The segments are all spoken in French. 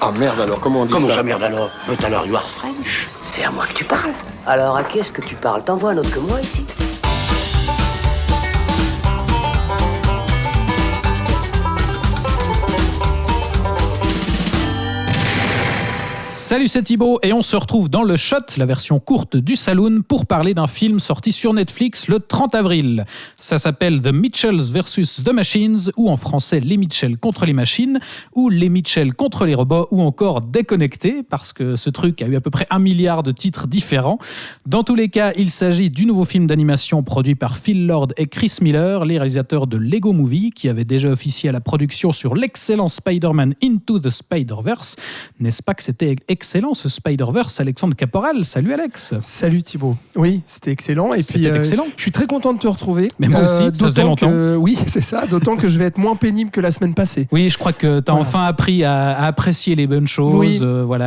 Ah merde alors, comment on dit Comment ça? ça merde alors? But alors you are French. C'est à moi que tu parles. Alors à qui est-ce que tu parles? T'en vois un autre que moi ici? Salut, c'est Thibaut et on se retrouve dans le Shot, la version courte du Saloon, pour parler d'un film sorti sur Netflix le 30 avril. Ça s'appelle The Mitchells vs. The Machines, ou en français Les Mitchells contre les machines, ou Les Mitchells contre les robots, ou encore Déconnectés, parce que ce truc a eu à peu près 1 milliard de titres différents. Dans tous les cas, il s'agit du nouveau film d'animation produit par Phil Lord et Chris Miller, les réalisateurs de Lego Movie, qui avaient déjà officié à la production sur l'excellent Spider-Man Into the Spider-Verse. N'est-ce pas que c'était excellent ce Spider-Verse, Alexandre Caporal? Salut Alex. Salut Thibaut. Oui, c'était excellent. Et puis, excellent. Je suis très content de te retrouver. Mais moi aussi, ça faisait longtemps. Oui, c'est ça. D'autant que je vais être moins pénible que la semaine passée. Oui, je crois que tu as enfin appris à apprécier les bonnes choses, oui.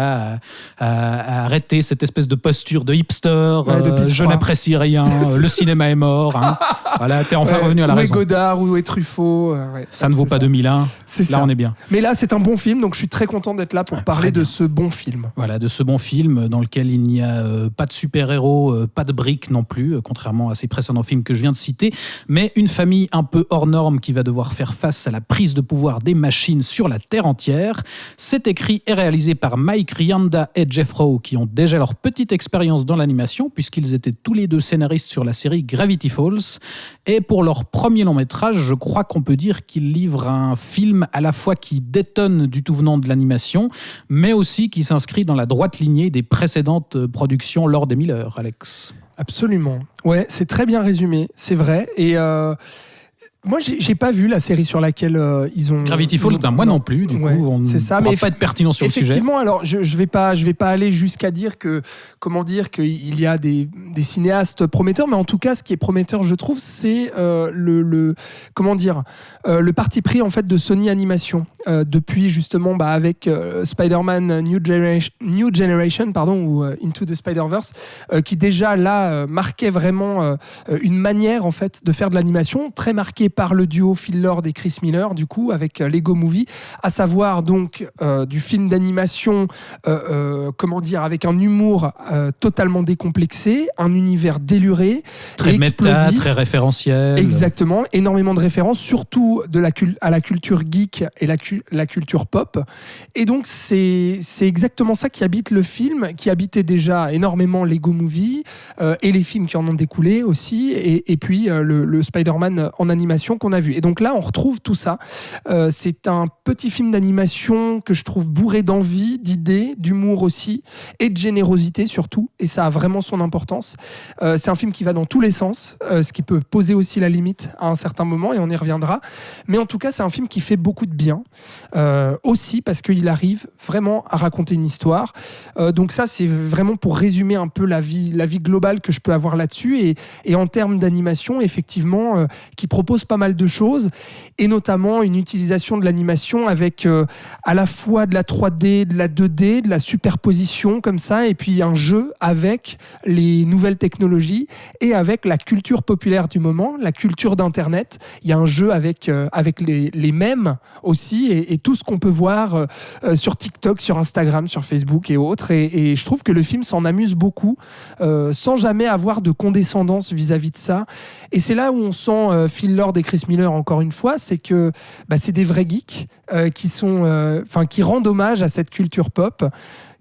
À arrêter cette espèce de posture de hipster, je n'apprécie rien, le cinéma est mort. Hein. Voilà, tu es enfin revenu à la raison. Où est Godard, où est Truffaut ça ne vaut pas 2001. C'est là, ça. On est bien. Mais là, c'est un bon film, donc je suis très content d'être là pour parler de ce bon film. Voilà, de ce bon film dans lequel il n'y a pas de super-héros, pas de briques non plus, contrairement à ces précédents films que je viens de citer, mais une famille un peu hors norme qui va devoir faire face à la prise de pouvoir des machines sur la Terre entière. C'est écrit et réalisé par Mike Rianda et Jeff Rowe, qui ont déjà leur petite expérience dans l'animation, puisqu'ils étaient tous les deux scénaristes sur la série Gravity Falls. Et pour leur premier long métrage, je crois qu'on peut dire qu'ils livrent un film à la fois qui détonne du tout venant de l'animation, mais aussi qui s'inscrit dans la droite lignée des précédentes productions Lord et Miller, Alex. Absolument. Ouais, c'est très bien résumé, c'est vrai. Et moi, j'ai pas vu la série sur laquelle ils ont... Gravity Falls, moi non plus, du coup, on ne pourra pas être pertinent sur le sujet. Effectivement, alors je vais pas aller jusqu'à dire qu'il y a des cinéastes prometteurs, mais en tout cas, ce qui est prometteur, je trouve, c'est le parti pris en fait de Sony Animation depuis justement avec Spider-Man New Generation, ou Into the Spider-Verse, qui déjà là marquait vraiment une manière en fait de faire de l'animation très marquée par le duo Phil Lord et Chris Miller, du coup, avec Lego Movie, à savoir donc du film d'animation, avec un humour totalement décomplexé, un univers déluré, très méta, explosif, très référentiel. Exactement, énormément de références, surtout à la culture geek et la culture pop. Et donc, c'est exactement ça qui habite le film, qui habitait déjà énormément Lego Movie et les films qui en ont découlé aussi, et puis le Spider-Man en animation qu'on a vu. Et donc là, on retrouve tout ça. C'est un petit film d'animation que je trouve bourré d'envie, d'idées, d'humour aussi, et de générosité surtout. Et ça a vraiment son importance. C'est un film qui va dans tous les sens, ce qui peut poser aussi la limite à un certain moment, et on y reviendra. Mais en tout cas, c'est un film qui fait beaucoup de bien. Aussi parce qu'il arrive vraiment à raconter une histoire. Donc ça, c'est vraiment pour résumer un peu la vie globale que je peux avoir là-dessus. Et en termes d'animation, effectivement, qui propose pas mal de choses, et notamment une utilisation de l'animation avec à la fois de la 3D, de la 2D, de la superposition comme ça, et puis un jeu avec les nouvelles technologies et avec la culture populaire du moment, la culture d'Internet. Il y a un jeu avec les mèmes aussi, et tout ce qu'on peut voir sur TikTok, sur Instagram, sur Facebook et autres. Et je trouve que le film s'en amuse beaucoup, sans jamais avoir de condescendance vis-à-vis de ça. Et c'est là où on sent Phil Lord et Chris Miller, encore une fois, c'est que c'est des vrais geeks qui rendent hommage à cette culture pop,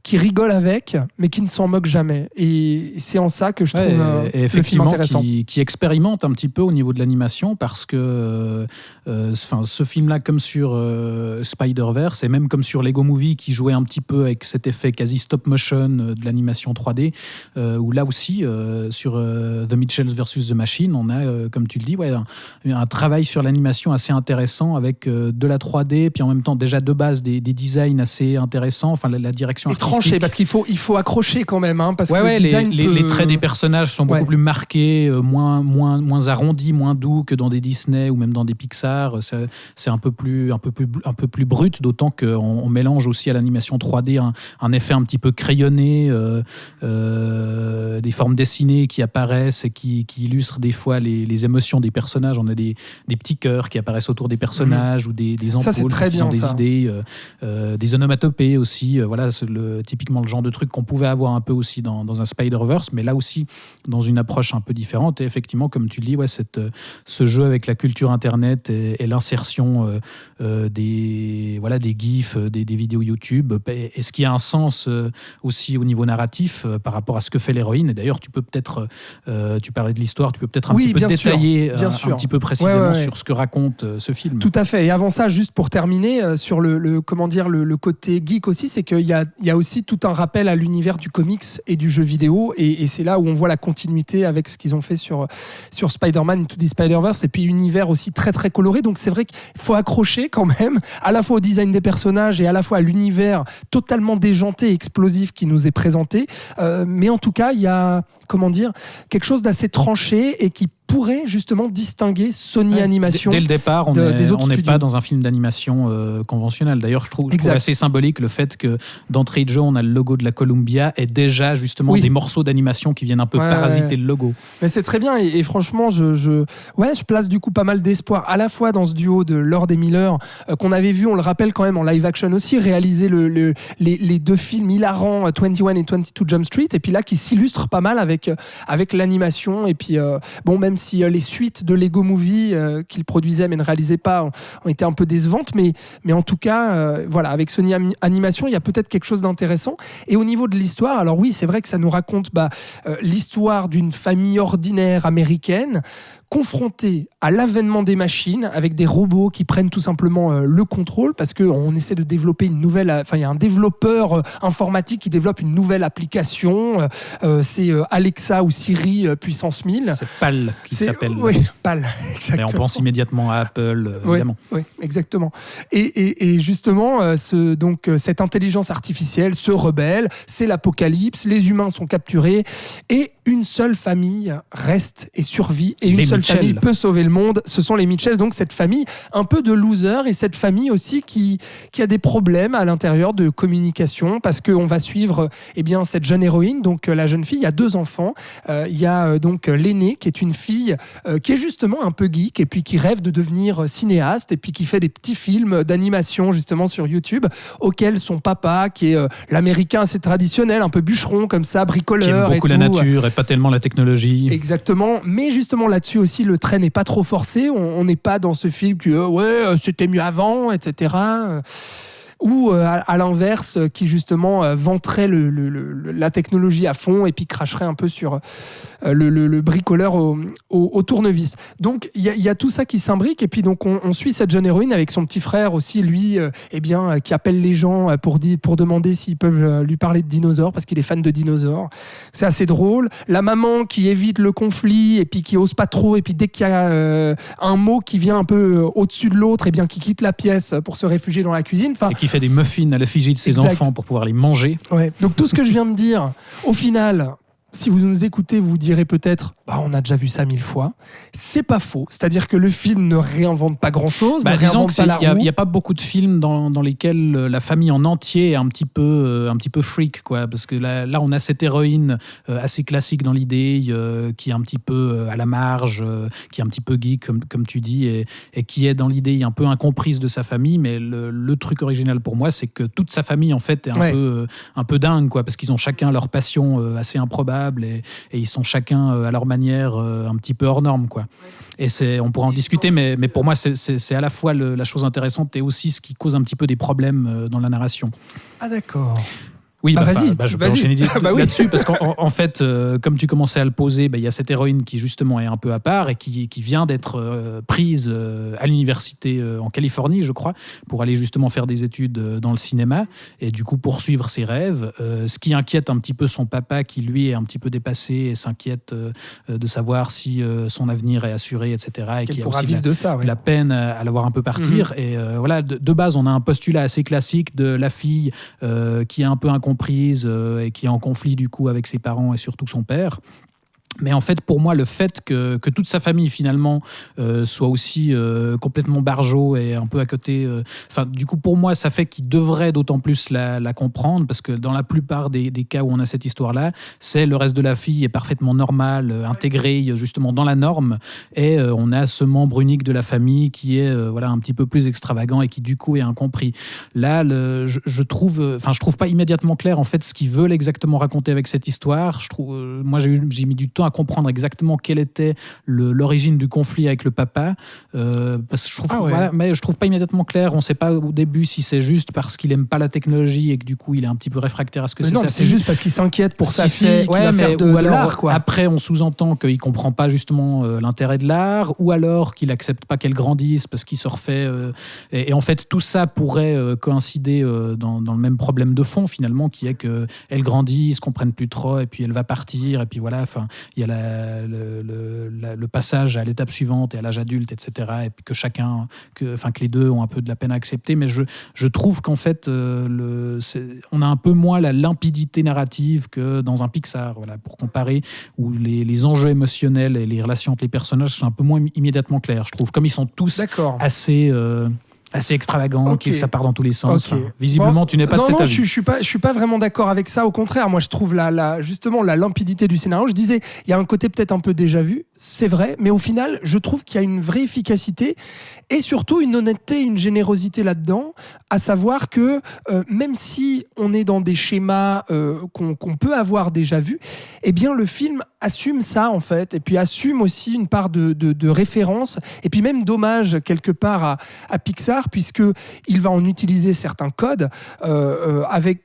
qui rigolent avec, mais qui ne s'en moquent jamais. Et c'est en ça que je trouve le film intéressant. Qui expérimente un petit peu au niveau de l'animation, parce que ce film-là, comme sur Spider-Verse, et même comme sur Lego Movie, qui jouait un petit peu avec cet effet quasi stop-motion de l'animation 3D, où là aussi, sur The Mitchells vs. The Machine, on a, comme tu le dis, un travail sur l'animation assez intéressant, avec de la 3D, puis en même temps déjà de base des designs assez intéressants, la direction artistique tranché parce qu'il faut accrocher quand même, hein, parce que le design les traits des personnages sont beaucoup plus marqués, moins arrondis, moins doux que dans des Disney ou même dans des Pixar. C'est un peu plus brut, d'autant qu'on mélange aussi à l'animation 3D un effet un petit peu crayonné, des formes dessinées qui apparaissent et qui illustrent des fois les émotions des personnages. On a des petits cœurs qui apparaissent autour des personnages ou des ampoules qui ont des idées, des onomatopées aussi. Voilà, c'est typiquement le genre de truc qu'on pouvait avoir un peu aussi dans un Spider-Verse, mais là aussi dans une approche un peu différente. Et effectivement, comme tu le dis, ce jeu avec la culture Internet et l'insertion des GIFs, des vidéos YouTube, est-ce qu'il y a un sens aussi au niveau narratif par rapport à ce que fait l'héroïne. Et d'ailleurs, tu peux peut-être, tu parlais de l'histoire, tu peux peut-être un petit peu détailler un petit peu précisément sur ce que raconte ce film. Tout à fait. Et avant ça, juste pour terminer, sur le côté geek aussi, c'est qu'il y a aussi tout un rappel à l'univers du comics et du jeu vidéo. Et c'est là où on voit la continuité avec ce qu'ils ont fait sur Spider-Man Into the Spider-Verse. Et puis, univers aussi très, très coloré. Donc, c'est vrai qu'il faut accrocher quand même, à la fois au design des personnages et à la fois à l'univers totalement déjanté et explosif qui nous est présenté. Mais en tout cas, il y a quelque chose d'assez tranché et qui pourrait justement distinguer Sony Animation. Dès le départ, on n'est pas dans un film d'animation conventionnel. D'ailleurs, je trouve assez symbolique le fait que d'entrée de jeu, on a le logo de la Columbia et déjà justement des morceaux d'animation qui viennent un peu parasiter le logo. Mais c'est très bien et franchement, je place du coup pas mal d'espoir à la fois dans ce duo de Lord et Miller qu'on avait vu, on le rappelle quand même en live action aussi, réaliser les deux films hilarants 21 et 22 Jump Street, et puis là qui s'illustrent pas mal avec l'animation. Et puis même si les suites de Lego Movie qu'il produisait mais ne réalisait pas ont été un peu décevantes, mais en tout cas avec Sony Animation il y a peut-être quelque chose d'intéressant. Et au niveau de l'histoire, alors oui, c'est vrai que ça nous raconte l'histoire d'une famille ordinaire américaine confronté à l'avènement des machines, avec des robots qui prennent tout simplement le contrôle, parce qu'on essaie de développer il y a un développeur informatique qui développe une nouvelle application, c'est Alexa ou Siri puissance 1000. C'est PAL qui s'appelle. Oui, PAL, exactement. Mais on pense immédiatement à Apple, évidemment. Oui, exactement. Et justement, cette intelligence artificielle se rebelle, c'est l'apocalypse, les humains sont capturés, et une seule famille reste et survit, et une seule famille peut sauver le monde, ce sont les Mitchells. Donc cette famille un peu de losers, et cette famille aussi qui a des problèmes à l'intérieur de communication, parce qu'on va suivre cette jeune héroïne, donc la jeune fille. Il y a deux enfants, il y a donc l'aînée qui est une fille qui est justement un peu geek et puis qui rêve de devenir cinéaste, et puis qui fait des petits films d'animation justement sur YouTube, auquel son papa, qui est l'américain assez traditionnel, un peu bûcheron comme ça, bricoleur, qui aime beaucoup la nature et pas tellement la technologie. Exactement, mais justement là-dessus aussi le trait n'est pas trop forcé, on n'est pas dans ce film qui c'était mieux avant, etc. Ou à l'inverse, qui justement vanterait la technologie à fond et puis cracherait un peu sur le bricoleur au tournevis. Donc il y a tout ça qui s'imbrique, et puis donc on suit cette jeune héroïne avec son petit frère aussi, lui qui appelle les gens pour demander s'ils peuvent lui parler de dinosaures, parce qu'il est fan de dinosaures. C'est assez drôle. La maman qui évite le conflit et puis qui ose pas trop, et puis dès qu'il y a un mot qui vient un peu au-dessus de l'autre, qui quitte la pièce pour se réfugier dans la cuisine. Et qui fait des muffins à l'effigie de ses enfants pour pouvoir les manger. Ouais. Donc tout ce que je viens de dire, au final, si vous nous écoutez, vous direz peut-être on a déjà vu ça 1000 fois. C'est pas faux. C'est-à-dire que le film ne réinvente pas grand-chose, ne réinvente pas la roue. Il n'y a pas beaucoup de films dans lesquels la famille en entier est un petit peu freak, quoi. Parce que là, on a cette héroïne assez classique dans l'idée, qui est un petit peu à la marge, qui est un petit peu geek, comme tu dis, et qui est dans l'idée un peu incomprise de sa famille. Mais le truc original pour moi, c'est que toute sa famille, en fait, est un peu dingue, quoi. Parce qu'ils ont chacun leur passion assez improbable, et ils sont chacun à leur manière un petit peu hors norme, quoi. Et on pourra en discuter, mais pour moi c'est à la fois la chose intéressante et aussi ce qui cause un petit peu des problèmes dans la narration. Ah d'accord. Oui, vas-y, je peux enchaîner là-dessus, parce qu'en fait, comme tu commençais à le poser, il y a cette héroïne qui justement est un peu à part et qui vient d'être prise à l'université en Californie, je crois, pour aller justement faire des études dans le cinéma et du coup poursuivre ses rêves. Ce qui inquiète un petit peu son papa, qui lui est un petit peu dépassé et s'inquiète de savoir si son avenir est assuré, etc. Et qui a aussi la peine à la voir un peu partir. Et voilà, de base, on a un postulat assez classique de la fille qui est un peu incompréhensible, incomprise et qui est en conflit du coup avec ses parents et surtout son père. Mais en fait, pour moi, le fait que toute sa famille, finalement, soit aussi complètement barjot et un peu à côté... du coup, pour moi, ça fait qu'il devrait d'autant plus la comprendre, parce que dans la plupart des cas où on a cette histoire-là, c'est le reste de la fille est parfaitement normal, intégré justement dans la norme, et on a ce membre unique de la famille qui est un petit peu plus extravagant et qui, du coup, est incompris. Là, je trouve pas immédiatement clair, en fait, ce qu'ils veulent exactement raconter avec cette histoire. Moi, j'ai mis du temps à comprendre exactement quelle était l'origine du conflit avec le papa, parce que je trouve pas immédiatement clair. On sait pas au début si c'est juste parce qu'il aime pas la technologie et que du coup il est un petit peu réfractaire à ce que c'est. Non, c'est juste parce qu'il s'inquiète pour sa fille qui va faire de l'art, quoi. Après, on sous-entend qu'il comprend pas justement l'intérêt de l'art, ou alors qu'il accepte pas qu'elle grandisse parce qu'il se refait. Et en fait, tout ça pourrait coïncider dans le même problème de fond finalement, qui est que elle grandit, ils se comprennent plus trop, et puis elle va partir, et puis voilà. Enfin, il y a le passage à l'étape suivante et à l'âge adulte, etc. Et puis que les deux ont un peu de la peine à accepter. Mais je trouve qu'en fait, on a un peu moins la limpidité narrative que dans un Pixar, pour comparer, où les enjeux émotionnels et les relations entre les personnages sont un peu moins immédiatement clairs, je trouve. Comme ils sont tous assez extravagant, que ça part dans tous les sens. Okay. Visiblement, tu n'es pas de cet avis. Je suis pas vraiment d'accord avec ça. Au contraire, moi, je trouve justement la limpidité du scénario. Je disais, il y a un côté peut-être un peu déjà vu, c'est vrai, mais au final, je trouve qu'il y a une vraie efficacité et surtout une honnêteté, une générosité là-dedans, à savoir que même si on est dans des schémas qu'on peut avoir déjà vus, eh bien, le film assume ça, en fait, et puis assume aussi une part de référence, et puis même d'hommage, quelque part, à Pixar, puisqu'il va en utiliser certains codes,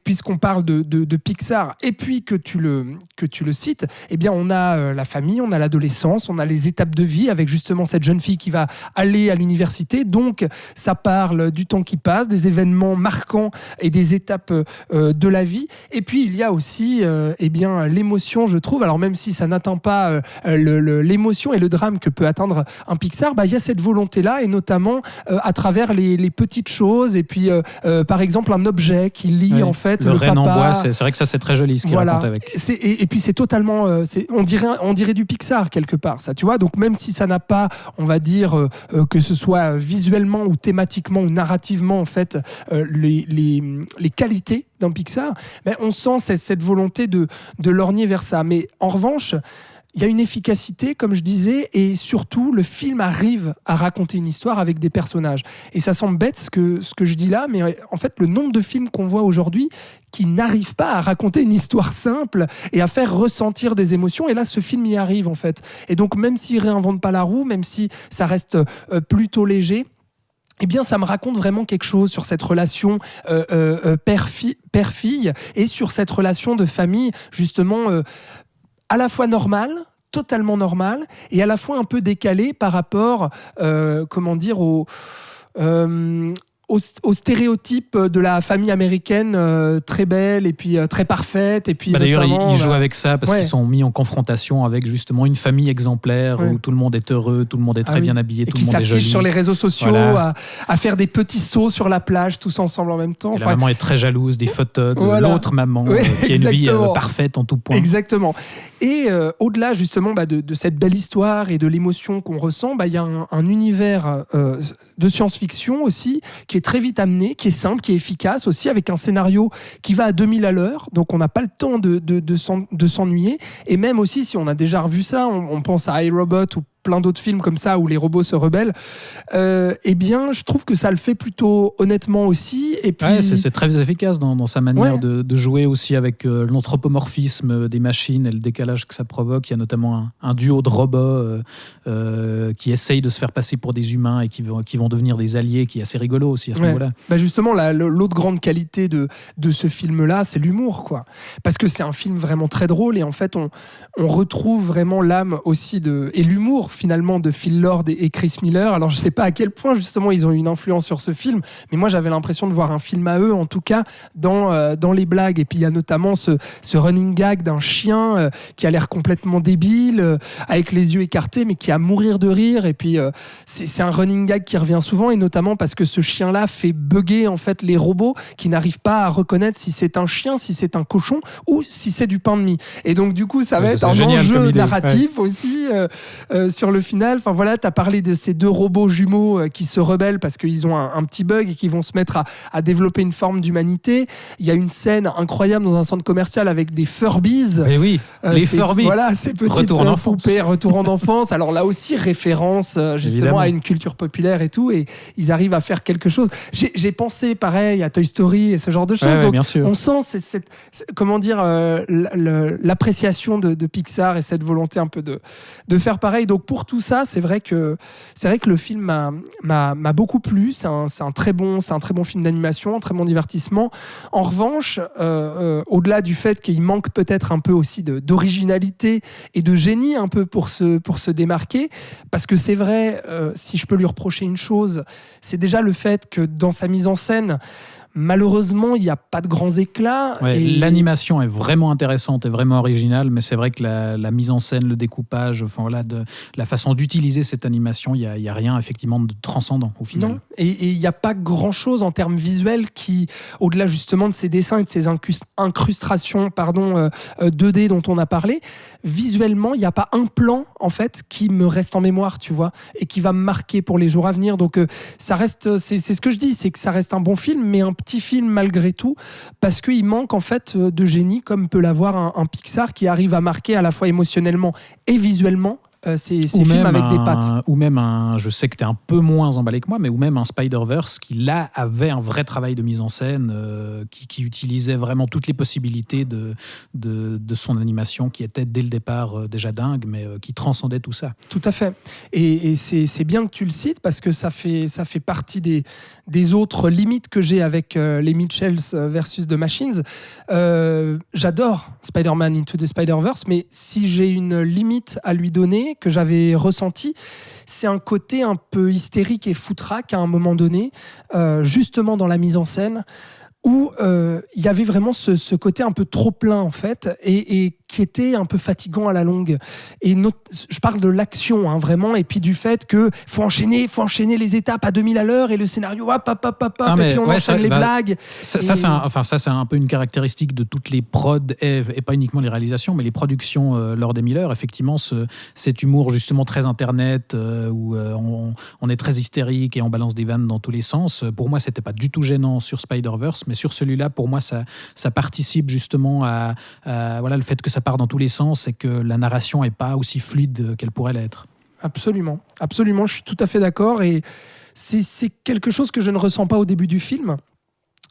puisqu'on parle de Pixar, et puis que tu le cites, eh bien, on a la famille, on a l'adolescence, on a les étapes de vie, avec justement cette jeune fille qui va aller à l'université, donc ça parle du temps qui passe, des événements marquants et des étapes de la vie, et puis il y a aussi l'émotion, je trouve, alors même si ça n'atteint pas l'émotion et le drame que peut atteindre un Pixar, il y a cette volonté-là, et notamment à travers les petites choses, et puis par exemple un objet qui lie en fait le renne papa. En bois, c'est vrai que ça c'est très joli ce qu'il raconte avec. Et puis c'est totalement, on dirait du Pixar quelque part, ça, tu vois. Donc même si ça n'a pas, on va dire que ce soit visuellement ou thématiquement ou narrativement en fait les qualités d'un Pixar, on sent cette volonté de lorgner vers ça. Mais en revanche, il y a une efficacité, comme je disais, et surtout, le film arrive à raconter une histoire avec des personnages. Et ça semble bête ce que je dis là, mais en fait, le nombre de films qu'on voit aujourd'hui qui n'arrivent pas à raconter une histoire simple et à faire ressentir des émotions, et là, ce film y arrive, en fait. Et donc, même s'il réinvente pas la roue, même si ça reste plutôt léger, eh bien, ça me raconte vraiment quelque chose sur cette relation père-fille et sur cette relation de famille, justement, à la fois normale, totalement normale, et à la fois un peu décalée par rapport, au stéréotype de la famille américaine très belle et puis très parfaite, et puis d'ailleurs ils jouent avec ça parce qu'ils sont mis en confrontation avec justement une famille exemplaire où tout le monde est heureux, tout le monde est très bien habillé, tout le monde est joli, qui s'affiche sur les réseaux sociaux, à faire des petits sauts sur la plage tous ensemble en même temps. Et la maman est très jalouse des photos de l'autre maman qui a une vie parfaite en tout point. Exactement. Et au-delà justement de cette belle histoire et de l'émotion qu'on ressent, il y a un univers de science-fiction aussi qui est très vite amené, qui est simple, qui est efficace aussi, avec un scénario qui va à 2000 à l'heure, donc on n'a pas le temps de s'ennuyer. Et même aussi, si on a déjà revu ça, on pense à iRobot ou plein d'autres films comme ça où les robots se rebellent, eh bien, je trouve que ça le fait plutôt honnêtement aussi. Et puis... c'est très efficace dans sa manière de jouer aussi avec l'anthropomorphisme des machines et le décalage que ça provoque. Il y a notamment un duo de robots qui essayent de se faire passer pour des humains et qui vont devenir des alliés, qui est assez rigolo aussi à ce niveau-là. Justement, l'autre grande qualité de ce film-là, c'est l'humour, quoi. Parce que c'est un film vraiment très drôle, et en fait, on retrouve vraiment l'âme aussi et l'humour finalement de Phil Lord et Chris Miller. Alors je sais pas à quel point justement ils ont eu une influence sur ce film, mais moi j'avais l'impression de voir un film à eux, en tout cas dans les blagues. Et puis il y a notamment ce running gag d'un chien qui a l'air complètement débile, avec les yeux écartés, mais qui a à mourir de rire. Et puis c'est un running gag qui revient souvent, et notamment parce que ce chien-là fait bugger en fait les robots qui n'arrivent pas à reconnaître si c'est un chien, si c'est un cochon ou si c'est du pain de mie. Et donc du coup ça va être un enjeu narratif aussi sur le final. Enfin voilà, t'as parlé de ces deux robots jumeaux qui se rebellent parce qu'ils ont un petit bug et qui vont se mettre à développer une forme d'humanité. Il y a une scène incroyable dans un centre commercial avec des Furbies. Et oui, les Furbies. Voilà, ces petites poupées retour en enfance. Alors là aussi référence justement évidemment à une culture populaire et tout, et ils arrivent à faire quelque chose. J'ai pensé pareil à Toy Story et ce genre de choses. Donc on sent comment dire l'appréciation de Pixar et cette volonté un peu de faire pareil. Donc pour tout ça, c'est vrai que le film m'a beaucoup plu. C'est un très bon film d'animation, un très bon divertissement. En revanche, au-delà du fait qu'il manque peut-être un peu aussi d'originalité et de génie un peu pour se démarquer, parce que c'est vrai, si je peux lui reprocher une chose, c'est déjà le fait que dans sa mise en scène, malheureusement, il n'y a pas de grands éclats. Ouais, l'animation est vraiment intéressante et vraiment originale, mais c'est vrai que la mise en scène, le découpage, enfin voilà, la façon d'utiliser cette animation, il y a rien effectivement de transcendant au final. Non, et il n'y a pas grand-chose en termes visuels qui, au-delà justement de ces dessins et de ces incrustations 2D dont on a parlé, visuellement, il n'y a pas un plan en fait qui me reste en mémoire, tu vois, et qui va me marquer pour les jours à venir. Donc ça reste, c'est ce que je dis, c'est que ça reste un bon film, mais un petit film malgré tout, parce qu'il manque en fait de génie comme peut l'avoir un Pixar qui arrive à marquer à la fois émotionnellement et visuellement ces films avec des pattes. Ou même je sais que tu es un peu moins emballé que moi, mais ou même un Spider-Verse qui là avait un vrai travail de mise en scène, qui utilisait vraiment toutes les possibilités de son animation, qui était dès le départ déjà dingue, mais qui transcendait tout ça. Tout à fait. Et c'est bien que tu le cites, parce que ça fait partie des autres limites que j'ai avec les Mitchells versus The Machines. J'adore Spider-Man Into the Spider-Verse, mais si j'ai une limite à lui donner, que j'avais ressenti, c'est un côté un peu hystérique et foutraque à un moment donné, justement dans la mise en scène, où il y avait vraiment ce côté un peu trop plein en fait, et qui était un peu fatigant à la longue. Et je parle de l'action, hein, vraiment, et puis du fait que faut enchaîner les étapes à 2000 à l'heure, et le scénario, et puis on enchaîne les blagues. Ça, c'est un peu une caractéristique de toutes les prods, et pas uniquement les réalisations, mais les productions lors des Miller. Effectivement, cet humour justement très internet, où on est très hystérique et on balance des vannes dans tous les sens. Pour moi, c'était pas du tout gênant sur Spider-Verse, mais sur celui-là, pour moi, ça participe justement à voilà, le fait que ça part dans tous les sens et que la narration n'est pas aussi fluide qu'elle pourrait l'être. Absolument, je suis tout à fait d'accord, et c'est quelque chose que je ne ressens pas au début du film,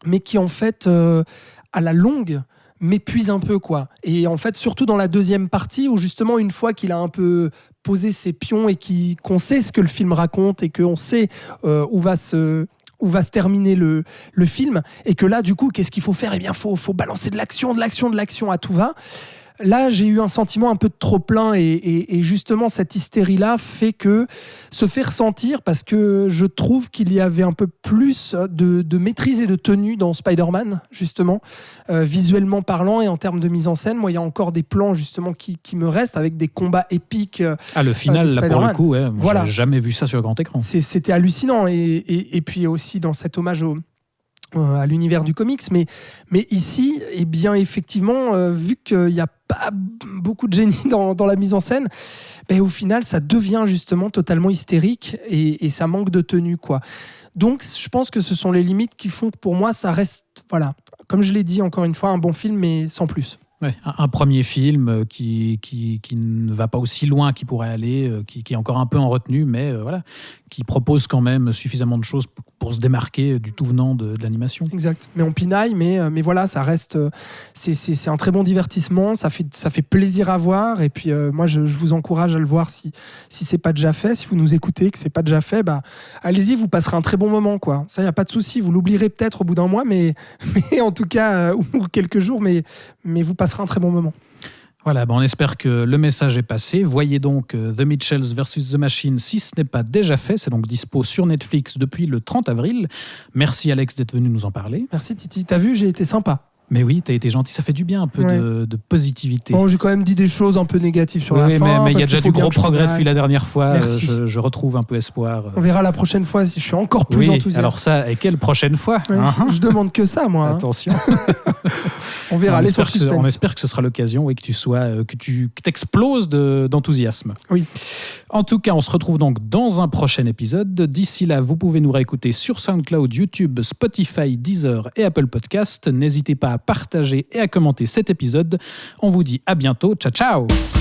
mais qui en fait, à la longue, m'épuise un peu, quoi. Et en fait, surtout dans la deuxième partie, où justement, une fois qu'il a un peu posé ses pions et qu'on sait ce que le film raconte et qu'on sait où va se terminer le film, et que là, du coup, qu'est-ce qu'il faut faire ? Eh bien, faut balancer de l'action à tout va. Là, j'ai eu un sentiment un peu de trop plein, et justement, cette hystérie-là se fait ressentir, parce que je trouve qu'il y avait un peu plus de maîtrise et de tenue dans Spider-Man, justement, visuellement parlant et en termes de mise en scène. Moi, il y a encore des plans, justement, qui me restent, avec des combats épiques. Le final, là, pour le coup, ouais, voilà. J'ai jamais vu ça sur le grand écran. C'était hallucinant, et puis aussi dans cet hommage à l'univers du comics, mais ici, eh bien, effectivement, vu qu'il n'y a pas beaucoup de génie dans la mise en scène, au final, ça devient justement totalement hystérique, et ça manque de tenue, quoi. Donc, je pense que ce sont les limites qui font que pour moi, ça reste, voilà, comme je l'ai dit encore une fois, un bon film, mais sans plus. Ouais, un premier film qui ne va pas aussi loin qu'il pourrait aller, qui est encore un peu en retenue, mais voilà, qui propose quand même suffisamment de choses pour se démarquer du tout venant de l'animation. Exact, mais on pinaille, mais voilà, ça reste, c'est un très bon divertissement, ça fait plaisir à voir, et puis moi je vous encourage à le voir si c'est pas déjà fait, si vous nous écoutez que c'est pas déjà fait, allez-y, vous passerez un très bon moment, quoi. Ça, y a pas de souci, vous l'oublierez peut-être au bout d'un mois, mais en tout cas ou quelques jours, mais vous passerez un très bon moment. Voilà, on espère que le message est passé. Voyez donc The Mitchells vs The Machine si ce n'est pas déjà fait. C'est donc dispo sur Netflix depuis le 30 avril. Merci Alex d'être venu nous en parler. Merci Titi. T'as vu, j'ai été sympa. Mais oui, t'as été gentil, ça fait du bien un peu de positivité. Bon, j'ai quand même dit des choses un peu négatives sur la fin. Mais il y a déjà du gros progrès depuis la dernière fois. Je retrouve un peu espoir. On verra la prochaine fois si je suis encore plus enthousiaste. Alors ça, et quelle prochaine fois Je demande que ça, moi. Attention. On verra. On espère que ce sera l'occasion et que tu t'exploses d'enthousiasme. Oui. En tout cas, on se retrouve donc dans un prochain épisode. D'ici là, vous pouvez nous réécouter sur SoundCloud, YouTube, Spotify, Deezer et Apple Podcast. N'hésitez pas à partager et à commenter cet épisode. On vous dit à bientôt. Ciao, ciao!